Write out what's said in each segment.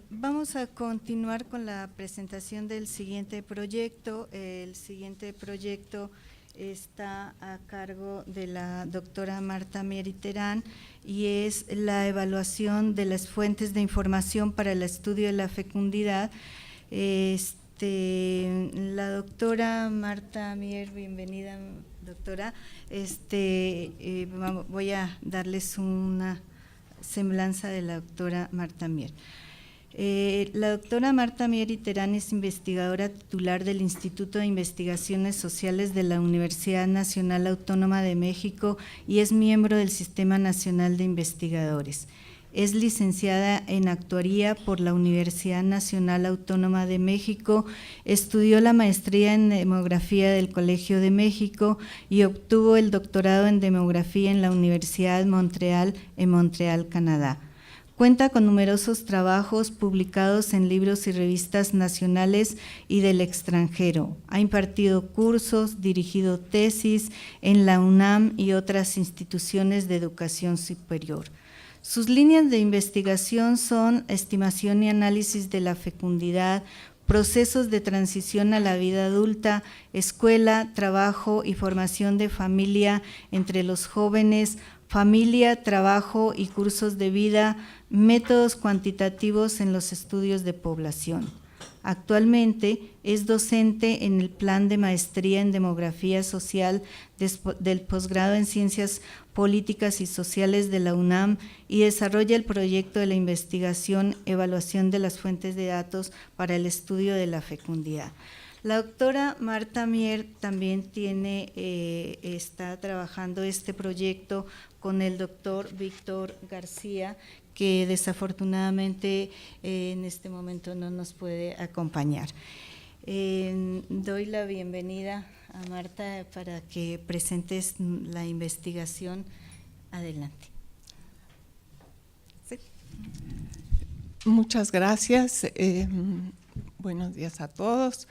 Vamos a continuar con la presentación del siguiente proyecto. El siguiente proyecto está a cargo de la doctora Marta Mier y Terán y es la evaluación de las fuentes de información para el estudio de la fecundidad. La doctora Marta Mier, bienvenida doctora. Voy a darles una semblanza de la doctora Marta Mier. La doctora Marta Mier y Terán es investigadora titular del Instituto de Investigaciones Sociales de la Universidad Nacional Autónoma de México y es miembro del Sistema Nacional de Investigadores. Es licenciada en Actuaría por la Universidad Nacional Autónoma de México, estudió la maestría en Demografía del Colegio de México y obtuvo el doctorado en Demografía en la Universidad de Montreal, en Montreal, Canadá. Cuenta con numerosos trabajos publicados en libros y revistas nacionales y del extranjero. Ha impartido cursos, dirigido tesis en la UNAM y otras instituciones de educación superior. Sus líneas de investigación son estimación y análisis de la fecundidad, procesos de transición a la vida adulta, escuela, trabajo y formación de familia entre los jóvenes, familia, trabajo y cursos de vida, métodos cuantitativos en los estudios de población. Actualmente es docente en el plan de maestría en demografía social del posgrado en ciencias políticas y sociales de la UNAM y desarrolla el proyecto de la investigación evaluación de las fuentes de datos para el estudio de la fecundidad. La doctora Marta Mier también está trabajando este proyecto con el doctor Víctor García, que desafortunadamente en este momento no nos puede acompañar. Doy la bienvenida a Marta para que presentes la investigación. Adelante. Sí. Muchas gracias. Buenos días a todos.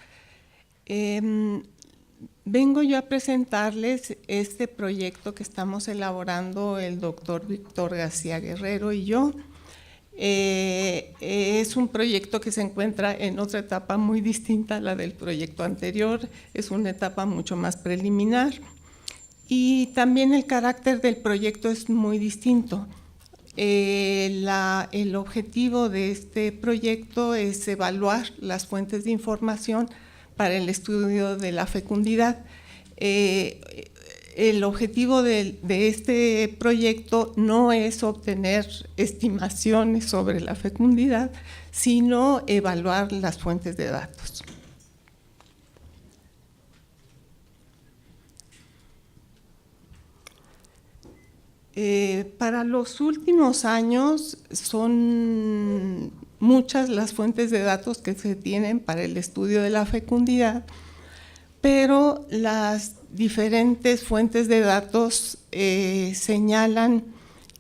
Vengo yo a presentarles este proyecto que estamos elaborando el doctor Víctor García Guerrero y yo. Es un proyecto que se encuentra en otra etapa muy distinta a la del proyecto anterior, es una etapa mucho más preliminar y también el carácter del proyecto es muy distinto. El objetivo de este proyecto es evaluar las fuentes de información para el estudio de la fecundidad. El objetivo de este proyecto no es obtener estimaciones sobre la fecundidad, sino evaluar las fuentes de datos. Para los últimos años son muchas las fuentes de datos que se tienen para el estudio de la fecundidad, pero las diferentes fuentes de datos señalan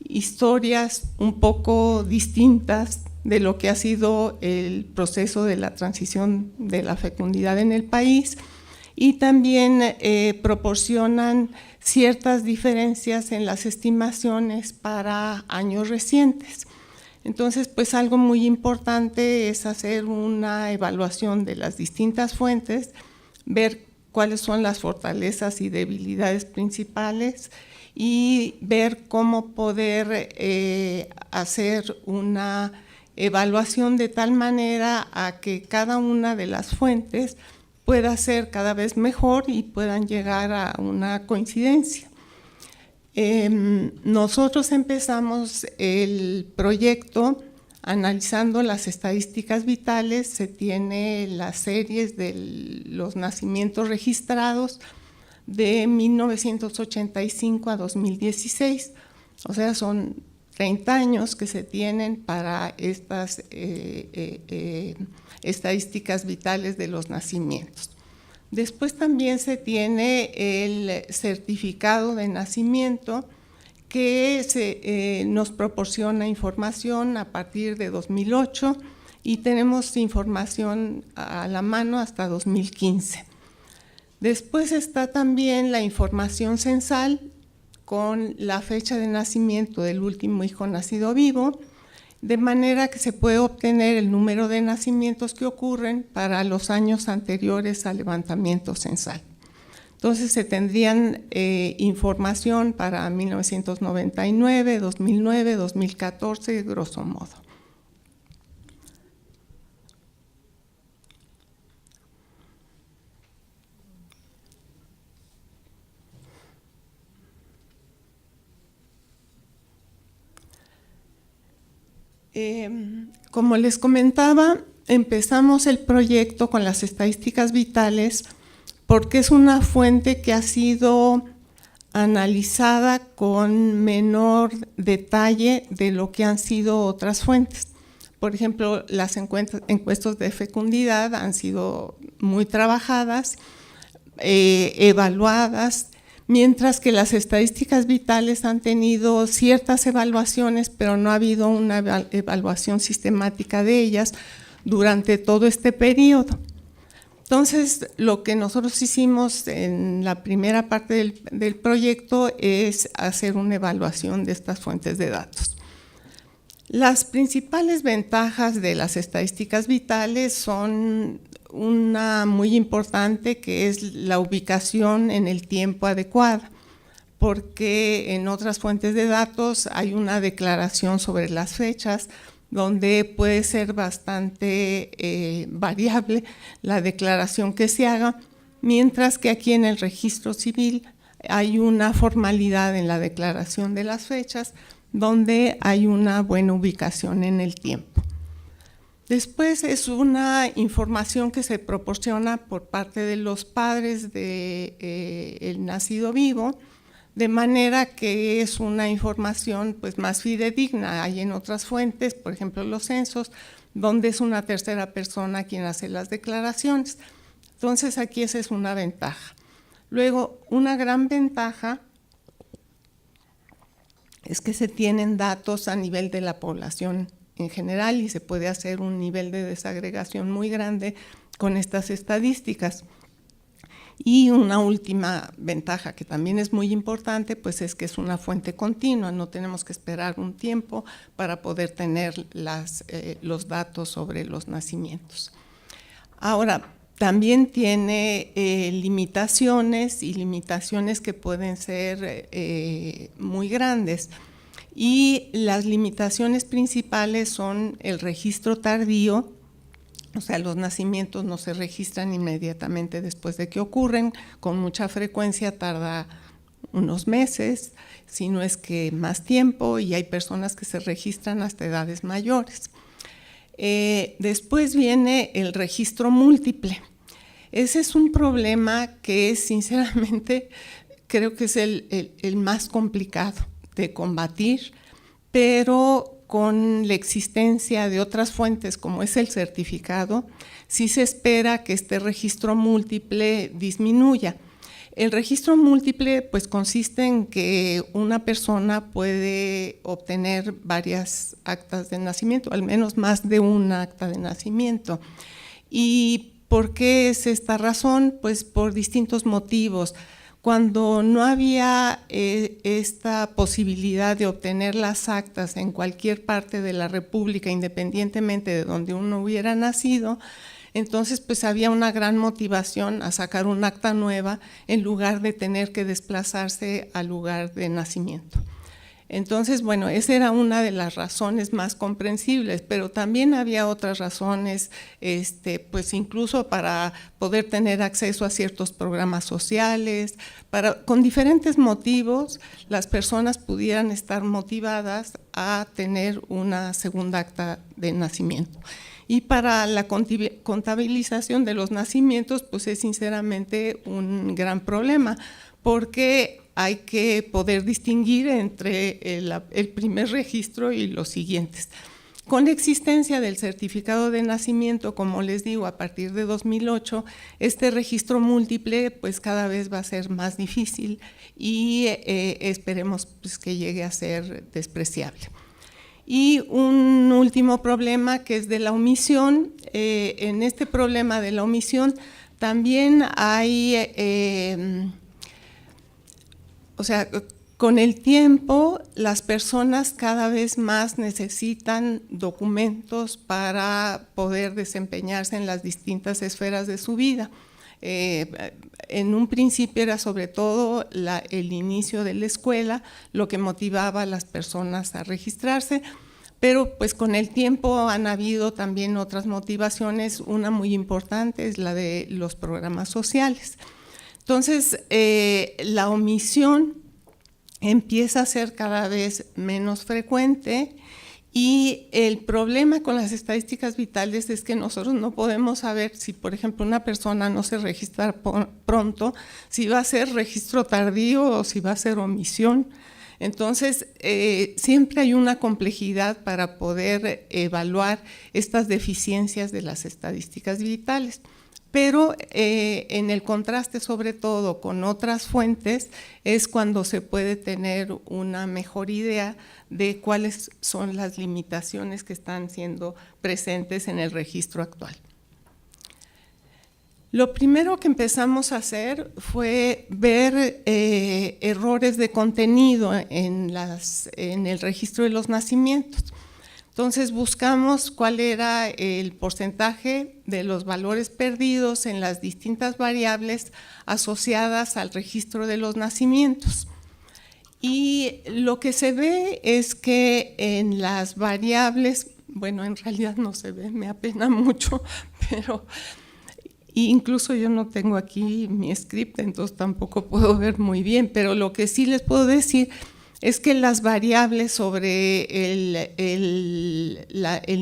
historias un poco distintas de lo que ha sido el proceso de la transición de la fecundidad en el país y también proporcionan ciertas diferencias en las estimaciones para años recientes. Entonces, pues algo muy importante es hacer una evaluación de las distintas fuentes, ver cuáles son las fortalezas y debilidades principales y ver cómo poder hacer una evaluación de tal manera a que cada una de las fuentes pueda ser cada vez mejor y puedan llegar a una coincidencia. Nosotros empezamos el proyecto analizando las estadísticas vitales, se tiene las series de los nacimientos registrados de 1985 a 2016, o sea, son 30 años que se tienen para estas estadísticas vitales de los nacimientos. Después también se tiene el certificado de nacimiento que nos proporciona información a partir de 2008 y tenemos información a la mano hasta 2015. Después está también la información censal con la fecha de nacimiento del último hijo nacido vivo. de manera que se puede obtener el número de nacimientos que ocurren para los años anteriores al levantamiento censal. Entonces se tendrían información para 1999, 2009, 2014, grosso modo. Como les comentaba, empezamos el proyecto con las estadísticas vitales porque es una fuente que ha sido analizada con menor detalle de lo que han sido otras fuentes. Por ejemplo, las encuestas de fecundidad han sido muy trabajadas, evaluadas, mientras que las estadísticas vitales han tenido ciertas evaluaciones, pero no ha habido una evaluación sistemática de ellas durante todo este periodo. Entonces, lo que nosotros hicimos en la primera parte del proyecto es hacer una evaluación de estas fuentes de datos. Las principales ventajas de las estadísticas vitales son una muy importante, que es la ubicación en el tiempo adecuada, porque en otras fuentes de datos hay una declaración sobre las fechas, donde puede ser bastante variable la declaración que se haga, mientras que aquí en el registro civil hay una formalidad en la declaración de las fechas, donde hay una buena ubicación en el tiempo. Después es una información que se proporciona por parte de los padres del nacido vivo, de manera que es una información pues, más fidedigna. Hay en otras fuentes, por ejemplo los censos, donde es una tercera persona quien hace las declaraciones. Entonces aquí esa es una ventaja. Luego, una gran ventaja es que se tienen datos a nivel de la población en general y se puede hacer un nivel de desagregación muy grande con estas estadísticas. Y una última ventaja que también es muy importante, pues es que es una fuente continua, no tenemos que esperar un tiempo para poder tener los datos sobre los nacimientos. Ahora, también tiene limitaciones y limitaciones que pueden ser muy grandes. Y las limitaciones principales son el registro tardío, o sea, los nacimientos no se registran inmediatamente después de que ocurren, con mucha frecuencia tarda unos meses, si no es que más tiempo, y hay personas que se registran hasta edades mayores. Después viene el registro múltiple. Ese es un problema que sinceramente creo que es el más complicado de combatir, pero con la existencia de otras fuentes como es el certificado, sí se espera que este registro múltiple disminuya. El registro múltiple pues consiste en que una persona puede obtener varias actas de nacimiento, al menos más de una acta de nacimiento. ¿Y por qué es esta razón? Pues por distintos motivos. Cuando no había esta posibilidad de obtener las actas en cualquier parte de la República, independientemente de donde uno hubiera nacido, entonces pues había una gran motivación a sacar un acta nueva en lugar de tener que desplazarse al lugar de nacimiento. Entonces, bueno, esa era una de las razones más comprensibles, pero también había otras razones, pues incluso para poder tener acceso a ciertos programas sociales, con diferentes motivos las personas pudieran estar motivadas a tener una segunda acta de nacimiento. Y para la contabilización de los nacimientos, pues es sinceramente un gran problema, porque hay que poder distinguir entre el primer registro y los siguientes. Con la existencia del certificado de nacimiento, como les digo, a partir de 2008, este registro múltiple pues cada vez va a ser más difícil y esperemos pues, que llegue a ser despreciable. Y un último problema que es de la omisión. En este problema de la omisión también hay… o sea, Con el tiempo, las personas cada vez más necesitan documentos para poder desempeñarse en las distintas esferas de su vida. En un principio era sobre todo el inicio de la escuela lo que motivaba a las personas a registrarse, pero pues con el tiempo han habido también otras motivaciones. Una muy importante es la de los programas sociales. Entonces, la omisión empieza a ser cada vez menos frecuente, y el problema con las estadísticas vitales es que nosotros no podemos saber si, por ejemplo, una persona no se registra pronto, si va a ser registro tardío o si va a ser omisión. Entonces, siempre hay una complejidad para poder evaluar estas deficiencias de las estadísticas vitales. Pero en el contraste, sobre todo con otras fuentes, es cuando se puede tener una mejor idea de cuáles son las limitaciones que están siendo presentes en el registro actual. Lo primero que empezamos a hacer fue ver errores de contenido en el registro de los nacimientos. Entonces buscamos cuál era el porcentaje de los valores perdidos en las distintas variables asociadas al registro de los nacimientos. Y lo que se ve es que en las variables, bueno, en realidad no se ve, me apena mucho, pero incluso yo no tengo aquí mi script, entonces tampoco puedo ver muy bien, pero lo que sí les puedo decir es que las variables sobre el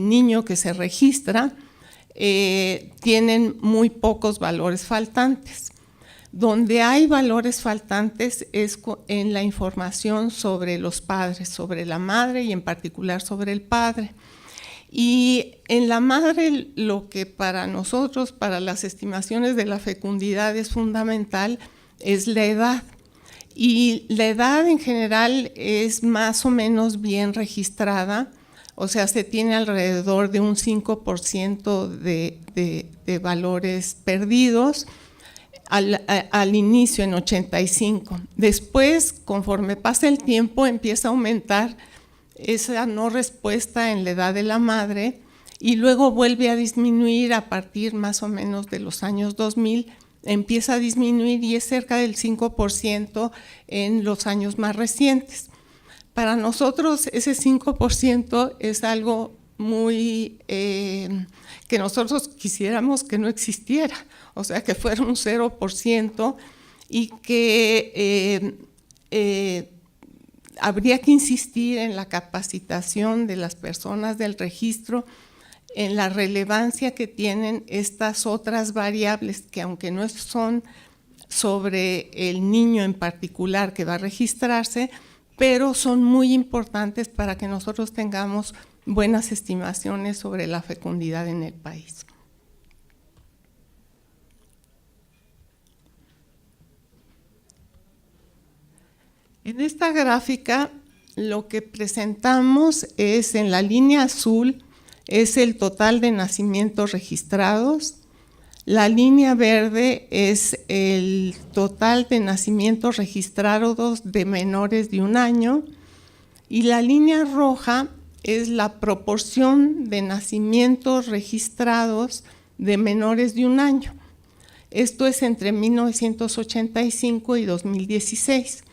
niño que se registra tienen muy pocos valores faltantes. Donde hay valores faltantes es en la información sobre los padres, sobre la madre y en particular sobre el padre. Y en la madre, lo que para nosotros, para las estimaciones de la fecundidad es fundamental, es la edad. Y la edad en general es más o menos bien registrada, o sea, se tiene alrededor de un 5% de valores perdidos al inicio, en 85. Después, conforme pasa el tiempo, empieza a aumentar esa no respuesta en la edad de la madre y luego vuelve a disminuir a partir más o menos de los años 2000, empieza a disminuir y es cerca del 5% en los años más recientes. Para nosotros ese 5% es algo muy que nosotros quisiéramos que no existiera, o sea, que fuera un 0% y que habría que insistir en la capacitación de las personas del registro, en la relevancia que tienen estas otras variables que, aunque no son sobre el niño en particular que va a registrarse, pero son muy importantes para que nosotros tengamos buenas estimaciones sobre la fecundidad en el país. En esta gráfica lo que presentamos es, en la línea azul, es el total de nacimientos registrados, la línea verde es el total de nacimientos registrados de menores de 1 año y la línea roja es la proporción de nacimientos registrados de menores de 1 año. Esto es entre 1985 y 2016.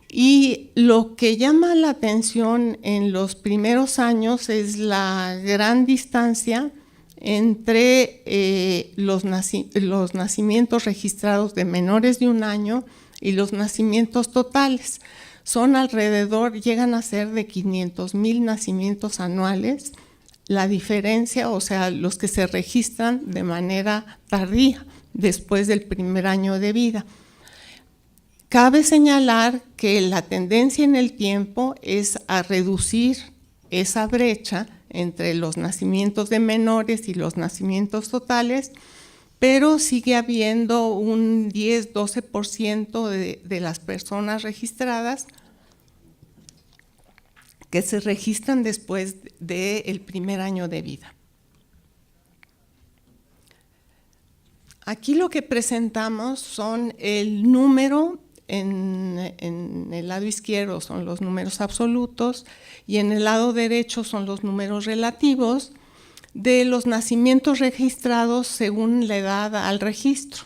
Y lo que llama la atención en los primeros años es la gran distancia entre los nacimientos registrados de menores de 1 año y los nacimientos totales. Son alrededor, llegan a ser de 500,000 nacimientos anuales. La diferencia, o sea, los que se registran de manera tardía, después del primer año de vida. Cabe señalar que la tendencia en el tiempo es a reducir esa brecha entre los nacimientos de menores y los nacimientos totales, pero sigue habiendo un 10-12% de las personas registradas que se registran después del primer año de vida. Aquí lo que presentamos son el número en el lado izquierdo son los números absolutos y en el lado derecho son los números relativos de los nacimientos registrados según la edad al registro.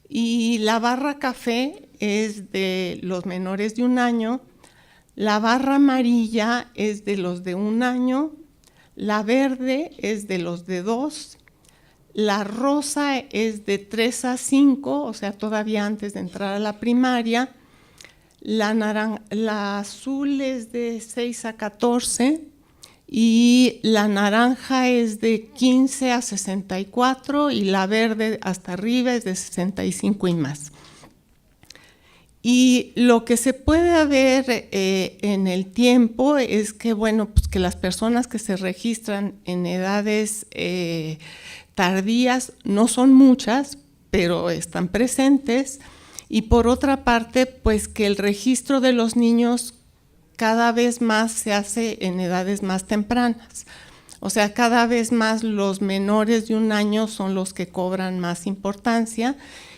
Y la barra café es de los menores de 1 año, la barra amarilla es de los de 1 año, la verde es de los de 2, la rosa es de 3 a 5, o sea, todavía antes de entrar a la primaria, la azul es de 6 a 14 y la naranja es de 15 a 64 y la verde hasta arriba es de 65 y más. Y lo que se puede ver en el tiempo es que, bueno, pues que las personas que se registran en edades tardías no son muchas, pero están presentes. Y por otra parte, pues que el registro de los niños cada vez más se hace en edades más tempranas. O sea, cada vez más los menores de 1 año son los que cobran más importancia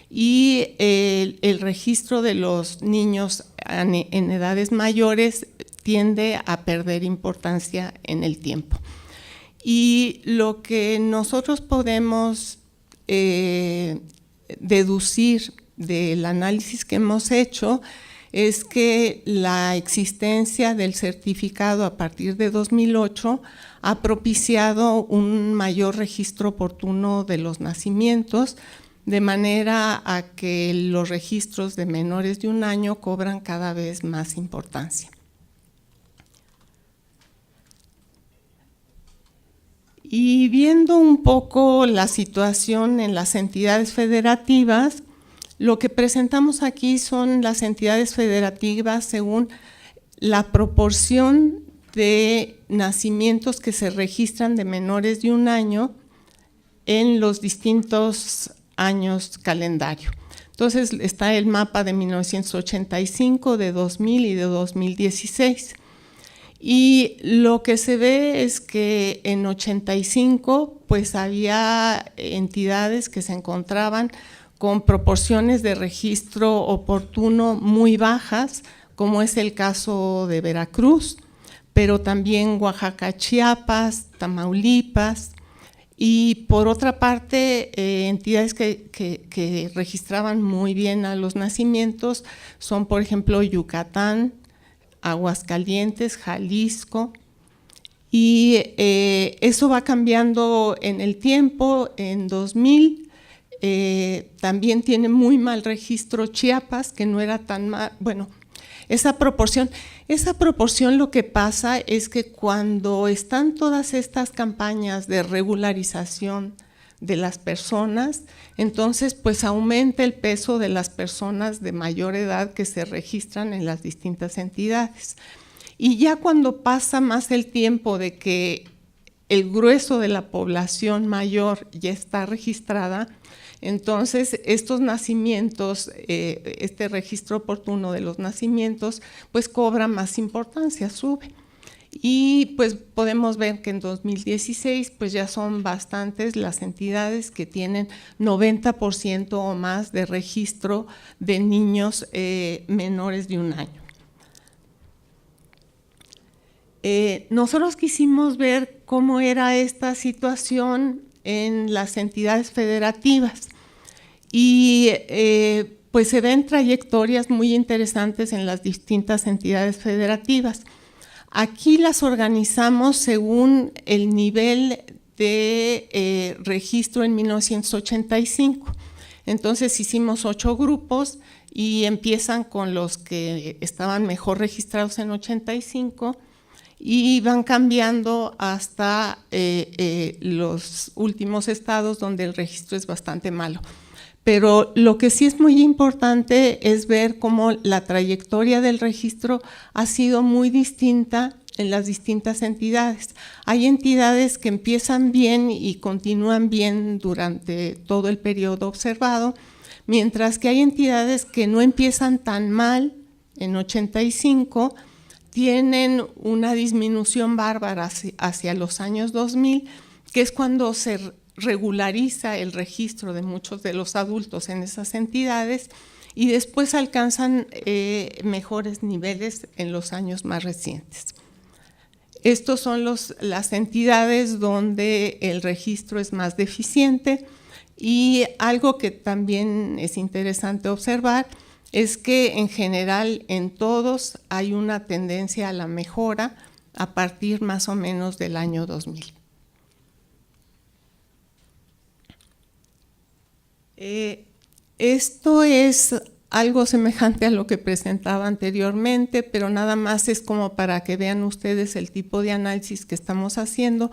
y el registro de los niños en edades mayores tiende a perder importancia en el tiempo. Y lo que nosotros podemos deducir del análisis que hemos hecho es que la existencia del certificado a partir de 2008 ha propiciado un mayor registro oportuno de los nacimientos, de manera a que los registros de menores de 1 año cobran cada vez más importancia. Y viendo un poco la situación en las entidades federativas, lo que presentamos aquí son las entidades federativas según la proporción de nacimientos que se registran de menores de 1 año en los distintos años calendario. Entonces está el mapa de 1985, de 2000 y de 2016. Y lo que se ve es que en 85 pues había entidades que se encontraban con proporciones de registro oportuno muy bajas, como es el caso de Veracruz, pero también Oaxaca, Chiapas, Tamaulipas, y por otra parte entidades que registraban muy bien a los nacimientos son, por ejemplo, Yucatán, Aguascalientes, Jalisco, y eso va cambiando en el tiempo. En 2000 también tiene muy mal registro Chiapas, que no era tan mal, bueno, esa proporción lo que pasa es que cuando están todas estas campañas de regularización de las personas, entonces pues aumenta el peso de las personas de mayor edad que se registran en las distintas entidades. Y ya cuando pasa más el tiempo de que el grueso de la población mayor ya está registrada, entonces estos nacimientos, este registro oportuno de los nacimientos, pues cobra más importancia, sube. Y pues podemos ver que en 2016 pues ya son bastantes las entidades que tienen 90% o más de registro de niños menores de 1 año. Nosotros quisimos ver cómo era esta situación en las entidades federativas y pues se ven trayectorias muy interesantes en las distintas entidades federativas. Aquí las organizamos según el nivel de registro en 1985. Entonces hicimos 8 grupos y empiezan con los que estaban mejor registrados en 85 y van cambiando hasta los últimos estados donde el registro es bastante malo. Pero lo que sí es muy importante es ver cómo la trayectoria del registro ha sido muy distinta en las distintas entidades. Hay entidades que empiezan bien y continúan bien durante todo el periodo observado, mientras que hay entidades que no empiezan tan mal en 85, tienen una disminución bárbara hacia los años 2000, que es cuando se regulariza el registro de muchos de los adultos en esas entidades, y después alcanzan mejores niveles en los años más recientes. Estos son las entidades donde el registro es más deficiente, y algo que también es interesante observar es que en general en todos hay una tendencia a la mejora a partir más o menos del año 2000. Esto es algo semejante a lo que presentaba anteriormente, pero nada más es como para que vean ustedes el tipo de análisis que estamos haciendo,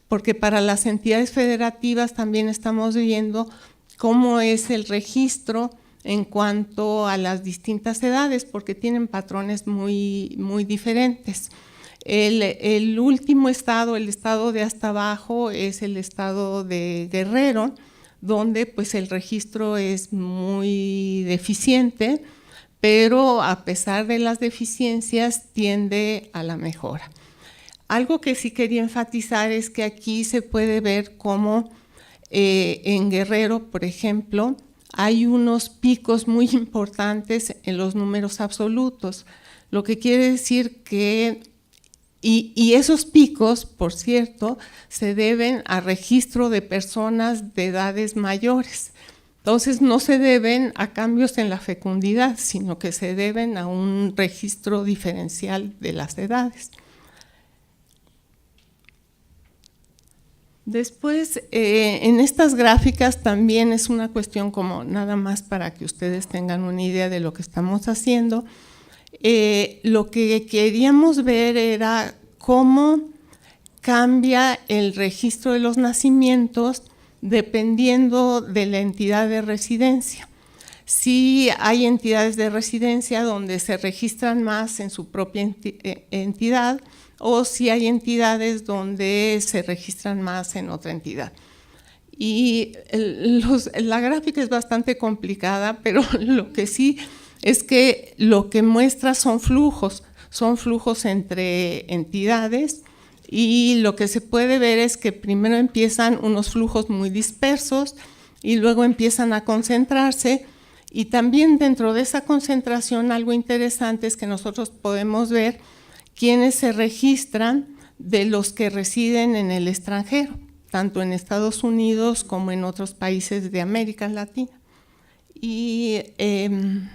porque para las entidades federativas también estamos viendo cómo es el registro en cuanto a las distintas edades, porque tienen patrones muy diferentes. El último estado, el estado de hasta abajo, es el estado de Guerrero, donde pues el registro es muy deficiente, pero a pesar de las deficiencias tiende a la mejora. Algo que sí quería enfatizar es que aquí se puede ver cómo en Guerrero, por ejemplo, hay unos picos muy importantes en los números absolutos, lo que quiere decir que, y esos picos, por cierto, se deben a registro de personas de edades mayores. Entonces no se deben a cambios en la fecundidad, sino que se deben a un registro diferencial de las edades. Después, en estas gráficas también es una cuestión como nada más para que ustedes tengan una idea de lo que estamos haciendo. Lo que queríamos ver era cómo cambia el registro de los nacimientos dependiendo de la entidad de residencia. Sí hay entidades de residencia donde se registran más en su propia entidad, o si hay entidades donde se registran más en otra entidad. Y la gráfica es bastante complicada, pero lo que sí es que lo que muestra son flujos entre entidades, y lo que se puede ver es que primero empiezan unos flujos muy dispersos y luego empiezan a concentrarse, y también dentro de esa concentración algo interesante es que nosotros podemos ver quienes se registran de los que residen en el extranjero, tanto en Estados Unidos como en otros países de América Latina. Y en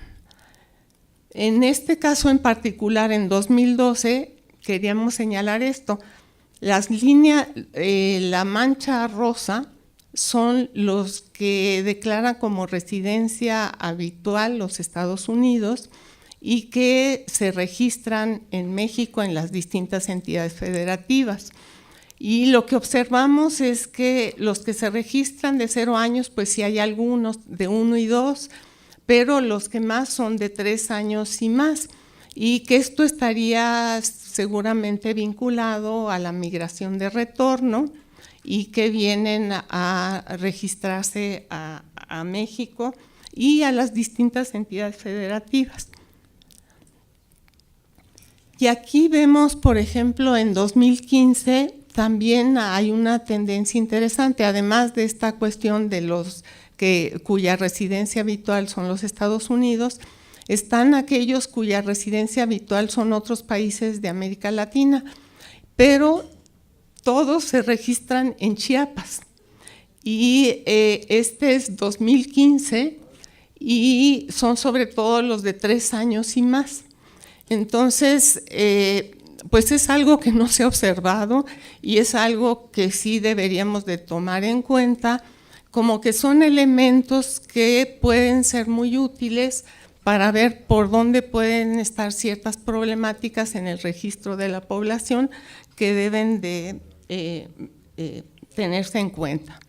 este caso en particular, en 2012, queríamos señalar esto. Las líneas, la mancha rosa, son los que declaran como residencia habitual los Estados Unidos, y que se registran en México en las distintas entidades federativas. Y lo que observamos es que los que se registran de 0 años, pues sí hay algunos de 1 y 2, pero los que más son de 3 años y más, y que esto estaría seguramente vinculado a la migración de retorno y que vienen a registrarse a México y a las distintas entidades federativas. Y aquí vemos, por ejemplo, en 2015 también hay una tendencia interesante, además de esta cuestión de los cuya residencia habitual son los Estados Unidos, están aquellos cuya residencia habitual son otros países de América Latina, pero todos se registran en Chiapas. Y este es 2015 y son sobre todo los de 3 años y más. Entonces, pues es algo que no se ha observado y es algo que sí deberíamos de tomar en cuenta, como que son elementos que pueden ser muy útiles para ver por dónde pueden estar ciertas problemáticas en el registro de la población que deben de tenerse en cuenta.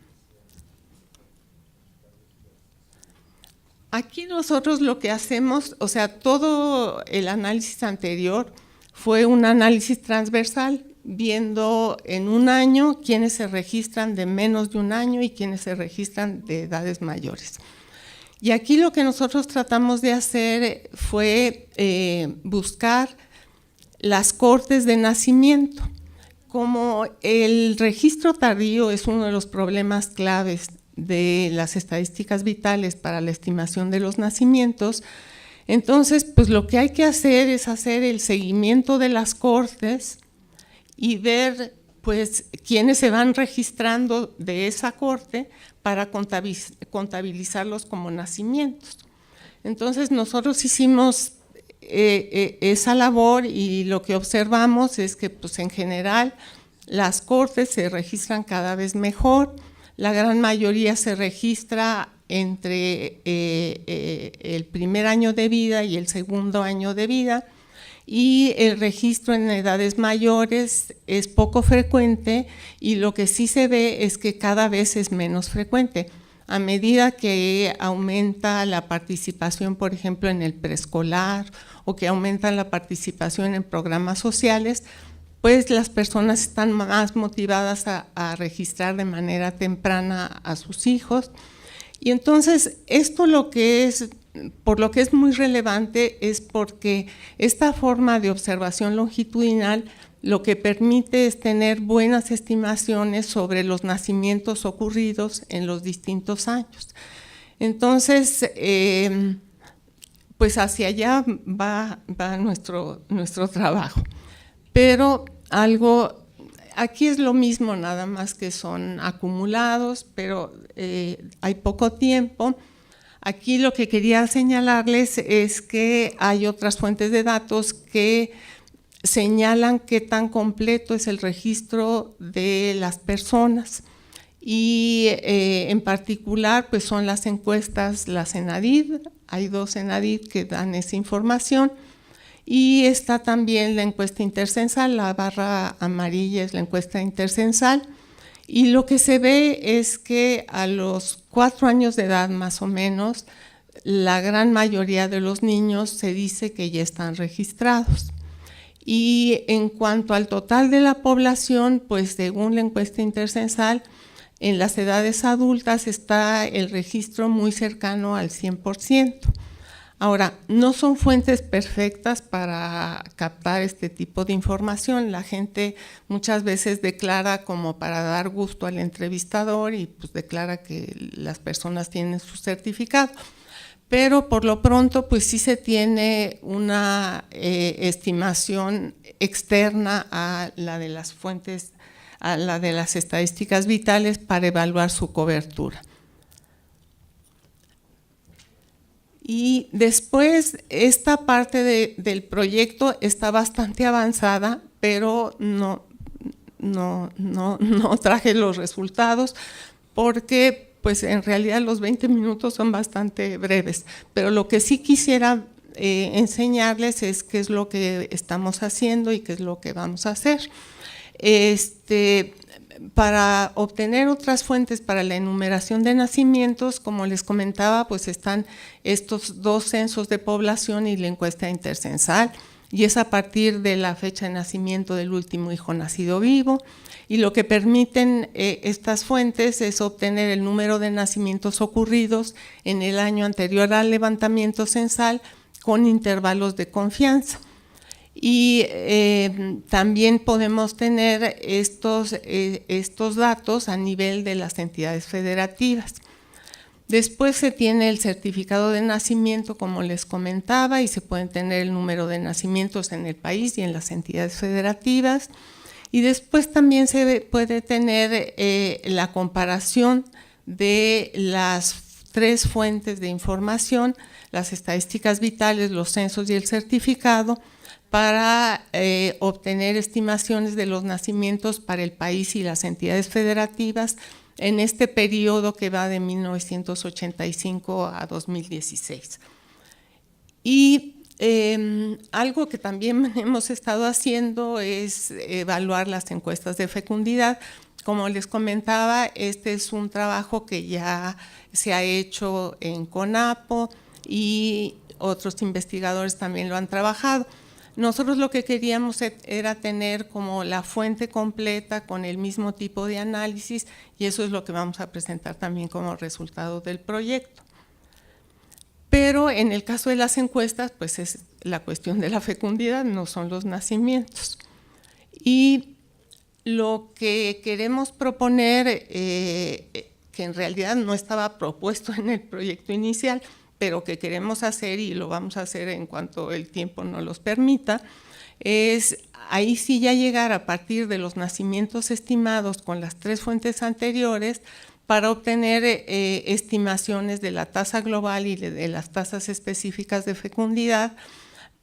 Aquí nosotros lo que hacemos, o sea, todo el análisis anterior fue un análisis transversal, viendo en un año quiénes se registran de menos de 1 año y quiénes se registran de edades mayores. Y aquí lo que nosotros tratamos de hacer fue buscar las cortes de nacimiento. Como el registro tardío es uno de los problemas claves de las estadísticas vitales para la estimación de los nacimientos. Entonces, pues lo que hay que hacer es hacer el seguimiento de las cortes y ver pues quiénes se van registrando de esa corte para contabilizarlos como nacimientos. Entonces nosotros hicimos esa labor y lo que observamos es que pues en general las cortes se registran cada vez mejor, la gran mayoría se registra entre el primer año de vida y el segundo año de vida, y el registro en edades mayores es poco frecuente, y lo que sí se ve es que cada vez es menos frecuente. A medida que aumenta la participación, por ejemplo, en el preescolar, o que aumenta la participación en programas sociales, pues las personas están más motivadas a registrar de manera temprana a sus hijos. Y entonces esto por lo que es muy relevante es porque esta forma de observación longitudinal lo que permite es tener buenas estimaciones sobre los nacimientos ocurridos en los distintos años. Entonces, pues hacia allá va nuestro trabajo. Pero aquí es lo mismo, nada más que son acumulados, pero hay poco tiempo. Aquí lo que quería señalarles es que hay otras fuentes de datos que señalan qué tan completo es el registro de las personas, y en particular pues son las encuestas, la Cenadid. Hay 2 Cenadid que dan esa información, y está también la encuesta intercensal, la barra amarilla es la encuesta intercensal, y lo que se ve es que a los 4 años de edad más o menos, la gran mayoría de los niños se dice que ya están registrados. Y en cuanto al total de la población, pues según la encuesta intercensal, en las edades adultas está el registro muy cercano al 100%. Ahora, no son fuentes perfectas para captar este tipo de información. La gente muchas veces declara como para dar gusto al entrevistador y pues declara que las personas tienen su certificado. Pero por lo pronto pues sí se tiene una estimación externa a la de las fuentes, a la de las estadísticas vitales para evaluar su cobertura. Y después esta parte del proyecto está bastante avanzada, pero no traje los resultados porque pues en realidad los 20 minutos son bastante breves, pero lo que sí quisiera enseñarles es qué es lo que estamos haciendo y qué es lo que vamos a hacer. Para obtener otras fuentes para la enumeración de nacimientos, como les comentaba, pues están estos 2 censos de población y la encuesta intercensal, y es a partir de la fecha de nacimiento del último hijo nacido vivo, y lo que permiten estas fuentes es obtener el número de nacimientos ocurridos en el año anterior al levantamiento censal con intervalos de confianza. Y también podemos tener estos datos a nivel de las entidades federativas. Después se tiene el certificado de nacimiento, como les comentaba, y se pueden tener el número de nacimientos en el país y en las entidades federativas. Y después también se puede tener la comparación de las 3 fuentes de información, las estadísticas vitales, los censos y el certificado, para obtener estimaciones de los nacimientos para el país y las entidades federativas en este periodo que va de 1985 a 2016. Y algo que también hemos estado haciendo es evaluar las encuestas de fecundidad. Como les comentaba, este es un trabajo que ya se ha hecho en CONAPO y otros investigadores también lo han trabajado. Nosotros lo que queríamos era tener como la fuente completa con el mismo tipo de análisis, y eso es lo que vamos a presentar también como resultado del proyecto. Pero en el caso de las encuestas, pues es la cuestión de la fecundidad, no son los nacimientos. Y lo que queremos proponer, que que en realidad no estaba propuesto en el proyecto inicial, pero que queremos hacer y lo vamos a hacer en cuanto el tiempo nos los permita, es ahí sí ya llegar a partir de los nacimientos estimados con las 3 fuentes anteriores para obtener estimaciones de la tasa global y de las tasas específicas de fecundidad,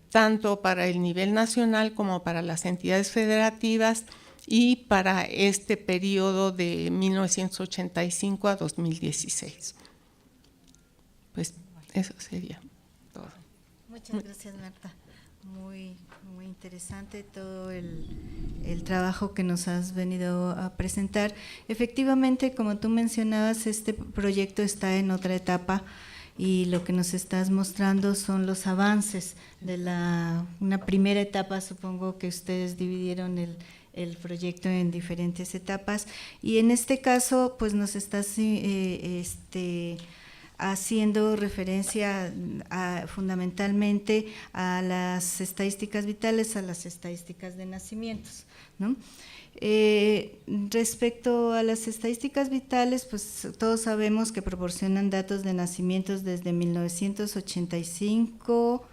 tanto para el nivel nacional como para las entidades federativas y para este periodo de 1985 a 2016. Pues eso sería todo. Muchas gracias, Marta. Muy interesante todo el trabajo que nos has venido a presentar. Efectivamente, como tú mencionabas, este proyecto está en otra etapa y lo que nos estás mostrando son los avances de una primera etapa. Supongo que ustedes dividieron el proyecto en diferentes etapas y en este caso pues nos estás haciendo referencia fundamentalmente a las estadísticas vitales, a las estadísticas de nacimientos, ¿no? Respecto a las estadísticas vitales, pues todos sabemos que proporcionan datos de nacimientos desde 1985,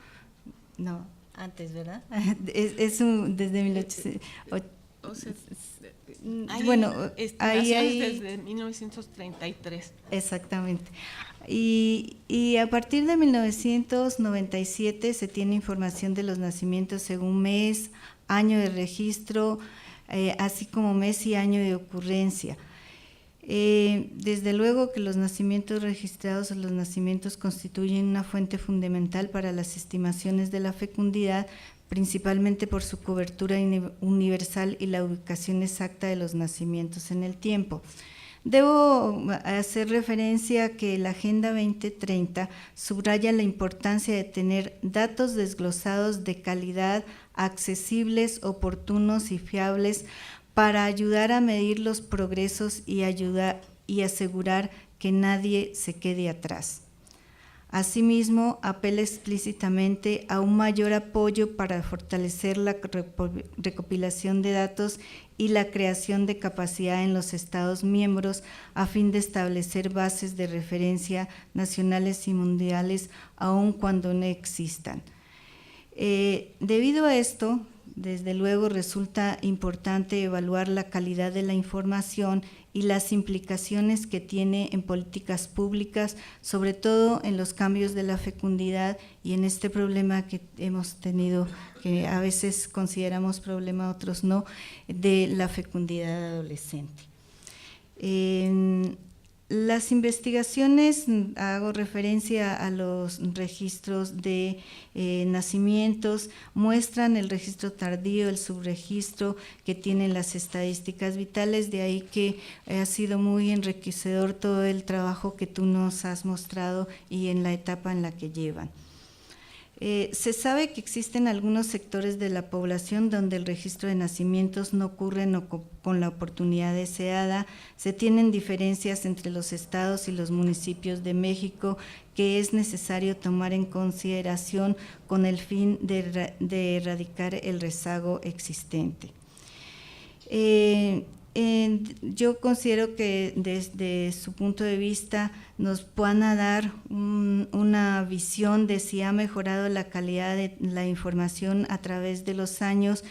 no, antes, ¿verdad? Desde 1800. Bueno, ahí desde 1933. Exactamente. Y a partir de 1997 se tiene información de los nacimientos según mes, año de registro, así como mes y año de ocurrencia. Desde luego que los nacimientos registrados o los nacimientos constituyen una fuente fundamental para las estimaciones de la fecundidad, principalmente por su cobertura universal y la ubicación exacta de los nacimientos en el tiempo. Debo hacer referencia a que la Agenda 2030 subraya la importancia de tener datos desglosados de calidad, accesibles, oportunos y fiables para ayudar a medir los progresos y asegurar que nadie se quede atrás. Asimismo, apela explícitamente a un mayor apoyo para fortalecer la recopilación de datos y la creación de capacidad en los Estados miembros a fin de establecer bases de referencia nacionales y mundiales, aun cuando no existan. Debido a esto, desde luego resulta importante evaluar la calidad de la información y las implicaciones que tiene en políticas públicas, sobre todo en los cambios de la fecundidad y en este problema que hemos tenido, que a veces consideramos problema, otros no, de la fecundidad adolescente. Las investigaciones, hago referencia a los registros de nacimientos, muestran el registro tardío, el subregistro que tienen las estadísticas vitales, de ahí que ha sido muy enriquecedor todo el trabajo que tú nos has mostrado y en la etapa en la que llevan. Se sabe que existen algunos sectores de la población donde el registro de nacimientos no ocurre con la oportunidad deseada. Se tienen diferencias entre los estados y los municipios de México que es necesario tomar en consideración con el fin de erradicar el rezago existente. Yo considero que desde su punto de vista nos van a dar una visión de si ha mejorado la calidad de la información a través de los años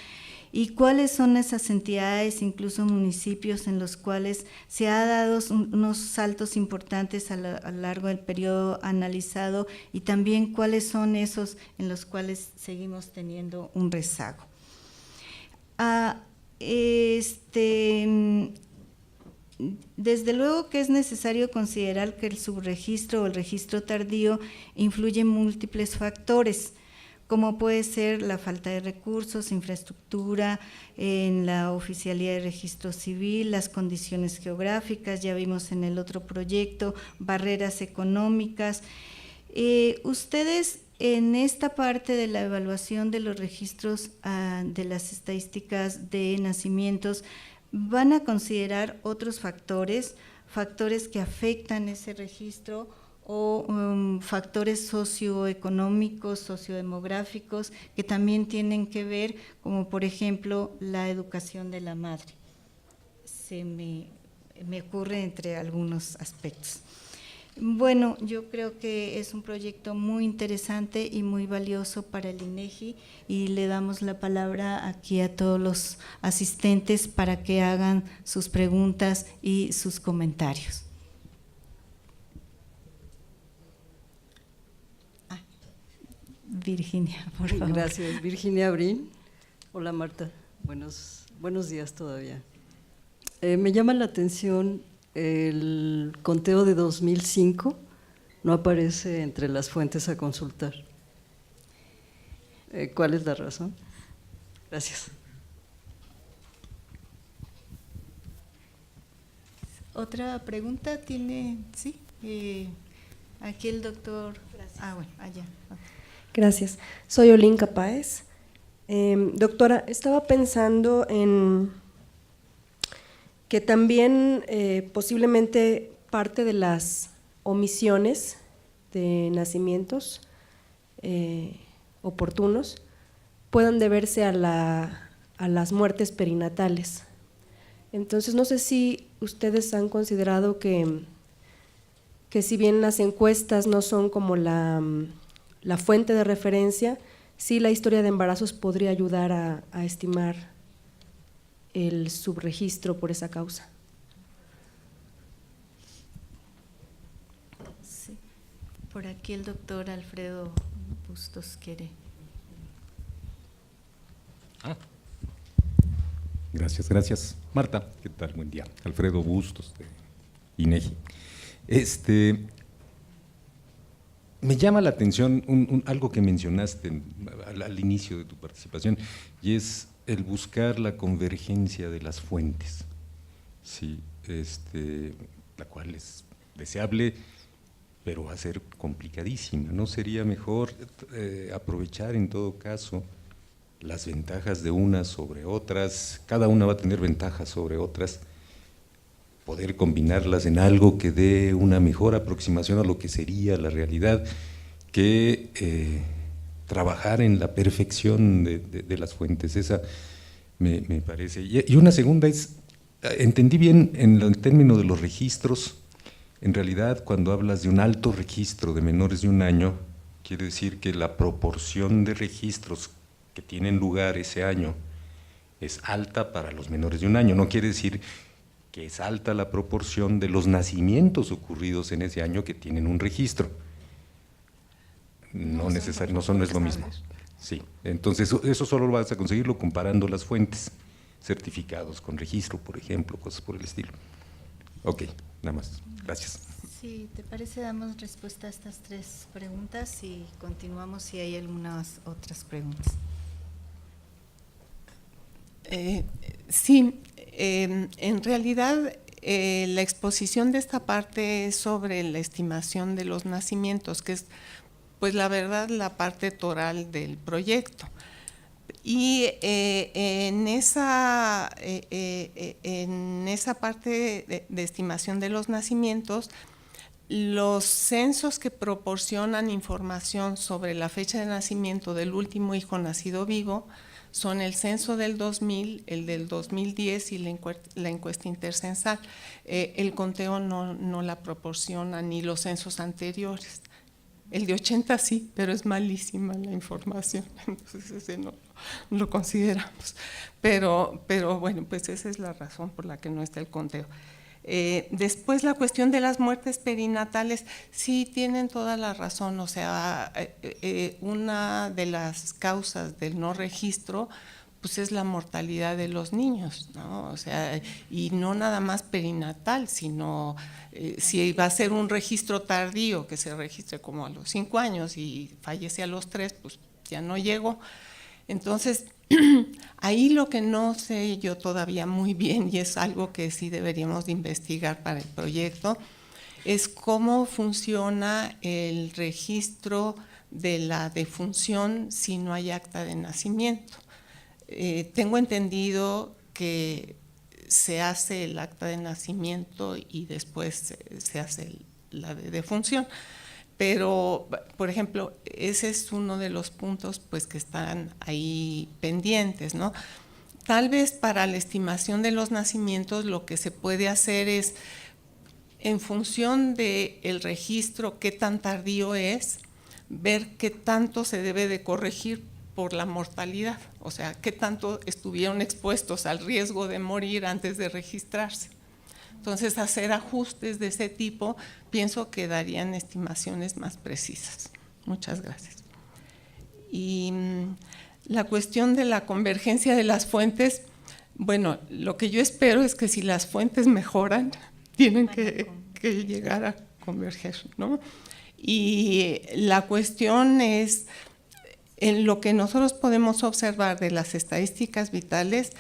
y cuáles son esas entidades, incluso municipios, en los cuales se ha dado unos saltos importantes a lo largo del periodo analizado y también cuáles son esos en los cuales seguimos teniendo un rezago. Desde luego que es necesario considerar que el subregistro o el registro tardío influye en múltiples factores, como puede ser la falta de recursos, infraestructura, en la oficialía de registro civil, las condiciones geográficas, ya vimos en el otro proyecto, barreras económicas. Ustedes en esta parte de la evaluación de los registros de las estadísticas de nacimientos, ¿van a considerar otros factores que afectan ese registro o factores socioeconómicos, sociodemográficos que también tienen que ver, como por ejemplo la educación de la madre? me ocurre entre algunos aspectos. Bueno, yo creo que es un proyecto muy interesante y muy valioso para el INEGI y le damos la palabra aquí a todos los asistentes para que hagan sus preguntas y sus comentarios. Virginia, por favor. Gracias, Virginia Brin. Hola Marta, buenos días todavía. Me llama la atención el conteo de 2005, no aparece entre las fuentes a consultar. ¿Cuál es la razón? Gracias. ¿Otra pregunta tiene? Sí, aquí el doctor. Gracias. Bueno, allá. Gracias. Soy Olinka Páez. Doctora, estaba pensando en que también posiblemente parte de las omisiones de nacimientos oportunos puedan deberse a las muertes perinatales. Entonces, no sé si ustedes han considerado que si bien las encuestas no son como la fuente de referencia, sí la historia de embarazos podría ayudar a estimar el subregistro por esa causa. Sí. Por aquí el doctor Alfredo Bustos quiere. Gracias. Marta, ¿qué tal? Buen día. Alfredo Bustos, de INEGI. Me llama la atención algo que mencionaste al inicio de tu participación, y es el buscar la convergencia de las fuentes, sí, la cual es deseable, pero va a ser complicadísima. ¿No sería mejor aprovechar en todo caso las ventajas de unas sobre otras? Cada una va a tener ventajas sobre otras, poder combinarlas en algo que dé una mejor aproximación a lo que sería la realidad, que trabajar en la perfección de las fuentes. Esa me parece. Y una segunda es, entendí bien en el término de los registros, en realidad cuando hablas de un alto registro de menores de 1 año, quiere decir que la proporción de registros que tienen lugar ese año es alta para los menores de 1 año, no quiere decir que es alta la proporción de los nacimientos ocurridos en ese año que tienen un registro. No necesariamente, no es lo mismo. Sí, entonces eso solo lo vas a conseguirlo comparando las fuentes, certificados con registro, por ejemplo, cosas por el estilo. Ok, nada más. Gracias. Sí, ¿te parece? Damos respuesta a estas 3 preguntas y continuamos si hay algunas otras preguntas. Sí, en realidad la exposición de esta parte es sobre la estimación de los nacimientos, que es, pues la verdad, la parte toral del proyecto. Y en esa parte de estimación de los nacimientos, los censos que proporcionan información sobre la fecha de nacimiento del último hijo nacido vivo son el censo del 2000, el del 2010 y la encuesta intercensal. El conteo no la proporciona, ni los censos anteriores. El de 80 sí, pero es malísima la información, entonces ese no lo consideramos. Pero bueno, pues esa es la razón por la que no está el conteo. Después, la cuestión de las muertes perinatales, sí tienen toda la razón. O sea, una de las causas del no registro pues es la mortalidad de los niños, ¿no? O sea, y no nada más perinatal, sino si va a ser un registro tardío, que se registre como a los 5 años y fallece a los 3, pues ya no llegó. Entonces, ahí lo que no sé yo todavía muy bien, y es algo que sí deberíamos de investigar para el proyecto, es cómo funciona el registro de la defunción si no hay acta de nacimiento. Tengo entendido que se hace el acta de nacimiento y después se hace la de defunción. Pero, por ejemplo, ese es uno de los puntos pues, que están ahí pendientes, ¿no? tal vez para la estimación de los nacimientos lo que se puede hacer es, en función del registro, qué tan tardío es, ver qué tanto se debe de corregir por la mortalidad, o sea, qué tanto estuvieron expuestos al riesgo de morir antes de registrarse. Entonces, hacer ajustes de ese tipo, pienso que darían estimaciones más precisas. Muchas gracias. Y la cuestión de la convergencia de las fuentes, bueno, lo que yo espero es que si las fuentes mejoran, tienen que llegar a converger, ¿no? Y la cuestión es, en lo que nosotros podemos observar de las estadísticas vitales,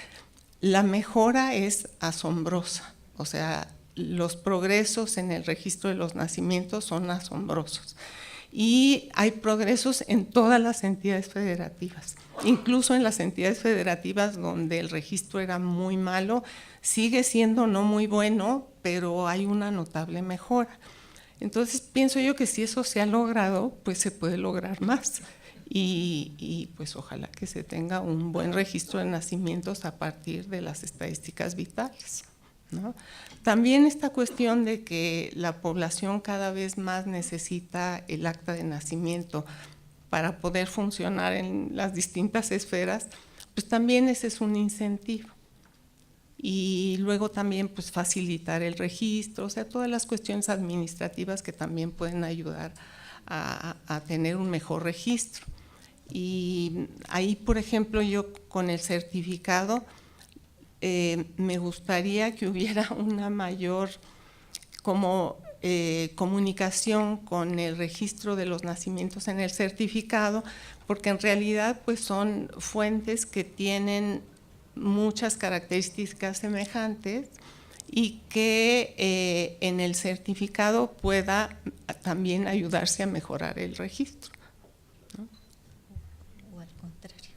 la mejora es asombrosa. O sea, los progresos en el registro de los nacimientos son asombrosos. Y hay progresos en todas las entidades federativas, incluso en las entidades federativas donde el registro era muy malo, sigue siendo no muy bueno, pero hay una notable mejora. Entonces pienso yo que si eso se ha logrado, pues se puede lograr más. Y pues ojalá que se tenga un buen registro de nacimientos a partir de las estadísticas vitales, ¿no? También esta cuestión de que la población cada vez más necesita el acta de nacimiento para poder funcionar en las distintas esferas, pues también ese es un incentivo. Y luego también pues facilitar el registro, o sea, todas las cuestiones administrativas que también pueden ayudar a tener un mejor registro. Y ahí, por ejemplo, yo con el certificado, me gustaría que hubiera una mayor comunicación con el registro de los nacimientos en el certificado, porque en realidad pues son fuentes que tienen muchas características semejantes y que en el certificado pueda también ayudarse a mejorar el registro, ¿no? O al contrario,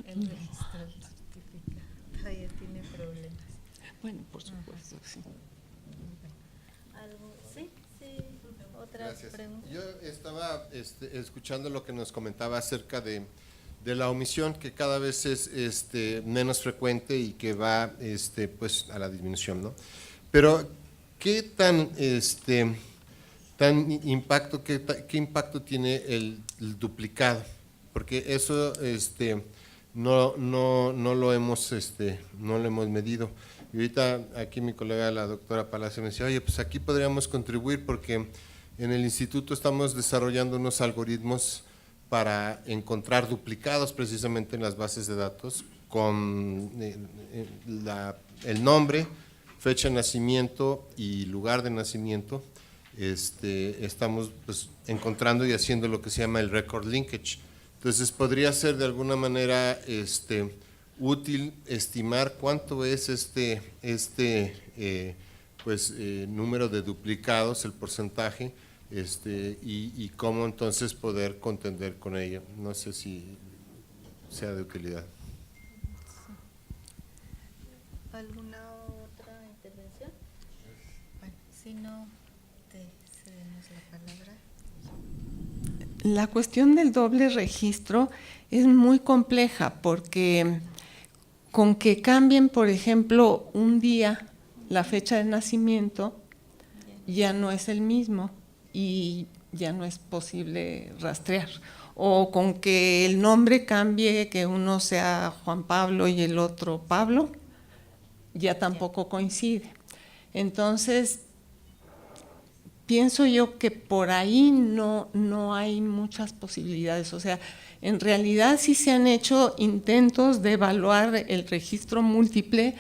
el registro del certificado todavía tiene problemas. Bueno, por supuesto, sí. ¿Algo? Sí, otra Gracias. pregunta. Yo estaba escuchando lo que nos comentaba acerca de la omisión, que cada vez es menos frecuente y que va pues a la disminución, ¿no? Pero ¿qué qué impacto tiene el duplicado? Porque eso no lo hemos medido. Y ahorita aquí mi colega, la doctora Palacio, me decía, oye, pues aquí podríamos contribuir porque en el instituto estamos desarrollando unos algoritmos para encontrar duplicados precisamente en las bases de datos con el nombre, fecha de nacimiento y lugar de nacimiento. Estamos pues encontrando y haciendo lo que se llama el record linkage. Entonces podría ser de alguna manera útil estimar cuánto es número de duplicados, el porcentaje, y cómo entonces poder contender con ello. No sé si sea de utilidad. ¿Alguna otra intervención? Bueno, si no, te cedemos la palabra. La cuestión del doble registro es muy compleja porque con que cambien, por ejemplo, un día la fecha de nacimiento, ya no es el mismo y ya no es posible rastrear. O con que el nombre cambie, que uno sea Juan Pablo y el otro Pablo, ya tampoco coincide. Entonces, pienso yo que por ahí no hay muchas posibilidades. O sea, en realidad sí se han hecho intentos de evaluar el registro múltiple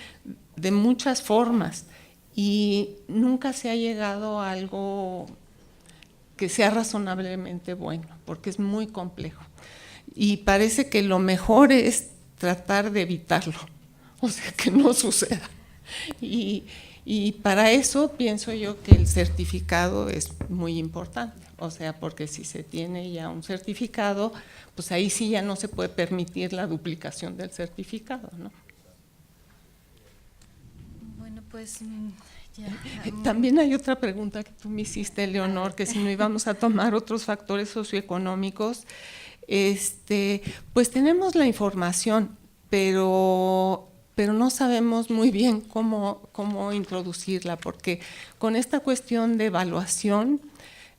de muchas formas y nunca se ha llegado a algo que sea razonablemente bueno, porque es muy complejo. Y parece que lo mejor es tratar de evitarlo, o sea, que no suceda. Y para eso pienso yo que el certificado es muy importante, o sea, porque si se tiene ya un certificado, pues ahí sí ya no se puede permitir la duplicación del certificado, ¿no? Bueno, pues ya. También hay otra pregunta que tú me hiciste, Leonor, que si no íbamos a tomar otros factores socioeconómicos, pues tenemos la información, pero pero no sabemos muy bien cómo introducirla, porque con esta cuestión de evaluación,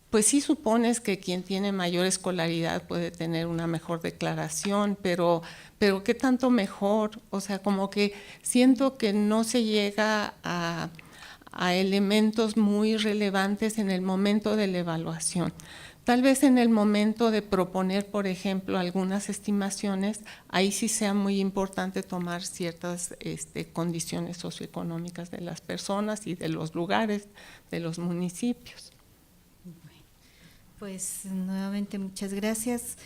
pues sí supones que quien tiene mayor escolaridad puede tener una mejor declaración, pero ¿qué tanto mejor? O sea, como que siento que no se llega a elementos muy relevantes en el momento de la evaluación. Tal vez en el momento de proponer, por ejemplo, algunas estimaciones, ahí sí sea muy importante tomar ciertas condiciones socioeconómicas de las personas y de los lugares, de los municipios. Pues nuevamente muchas gracias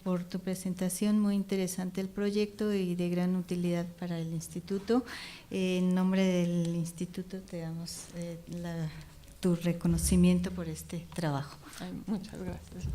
por tu presentación, muy interesante el proyecto y de gran utilidad para el instituto. En nombre del instituto te damos tu reconocimiento por este trabajo. Ay, muchas gracias.